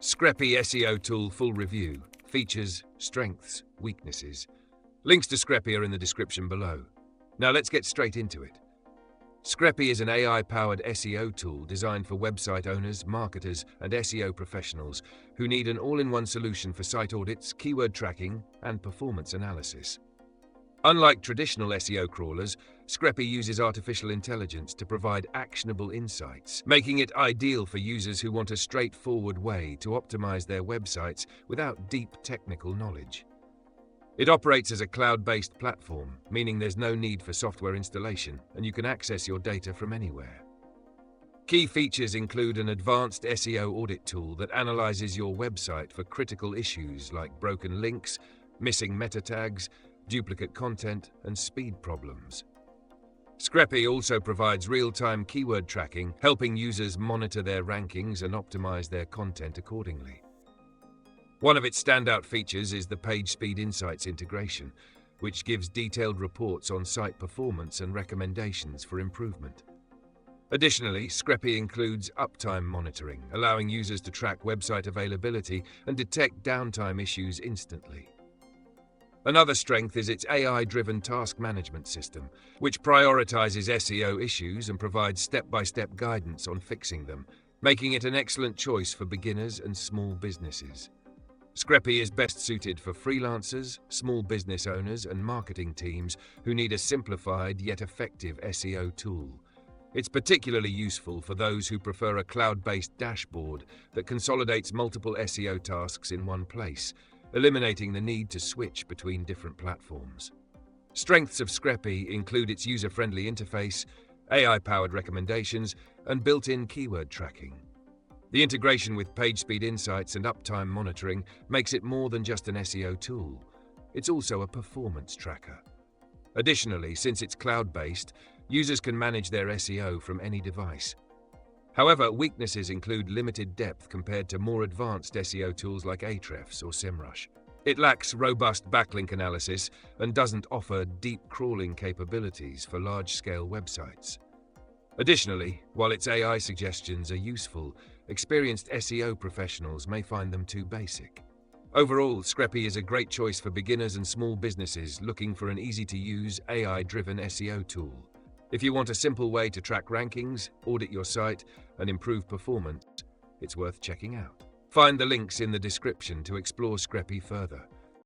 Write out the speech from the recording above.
Screpy SEO Tool Full Review. Features, Strengths, Weaknesses. Links to Screpy are in the description below. Now let's get straight into it. Screpy is an AI-powered SEO tool designed for website owners, marketers, and SEO professionals who need an all-in-one solution for site audits, keyword tracking, and performance analysis. Unlike traditional SEO crawlers, Screpy uses artificial intelligence to provide actionable insights, making it ideal for users who want a straightforward way to optimize their websites without deep technical knowledge. It operates as a cloud-based platform, meaning there's no need for software installation, and you can access your data from anywhere. Key features include an advanced SEO audit tool that analyzes your website for critical issues like broken links, missing meta tags, duplicate content, and speed problems. Screpy also provides real-time keyword tracking, helping users monitor their rankings and optimize their content accordingly. One of its standout features is the PageSpeed Insights integration, which gives detailed reports on site performance and recommendations for improvement. Additionally, Screpy includes uptime monitoring, allowing users to track website availability and detect downtime issues instantly. Another strength is its AI-driven task management system, which prioritizes SEO issues and provides step-by-step guidance on fixing them, making it an excellent choice for beginners and small businesses. Screpy is best suited for freelancers, small business owners, and marketing teams who need a simplified yet effective SEO tool. It's particularly useful for those who prefer a cloud-based dashboard that consolidates multiple SEO tasks in one place, eliminating the need to switch between different platforms. Strengths of Screpy include its user-friendly interface, AI-powered recommendations, and built-in keyword tracking. The integration with PageSpeed Insights and uptime monitoring makes it more than just an SEO tool. It's also a performance tracker. Additionally, since it's cloud-based, users can manage their SEO from any device. However, weaknesses include limited depth compared to more advanced SEO tools like Ahrefs or SEMrush. It lacks robust backlink analysis and doesn't offer deep crawling capabilities for large-scale websites. Additionally, while its AI suggestions are useful, experienced SEO professionals may find them too basic. Overall, Screpy is a great choice for beginners and small businesses looking for an easy-to-use, AI-driven SEO tool. If you want a simple way to track rankings, audit your site, and improve performance, it's worth checking out. Find the links in the description to explore Screpy further.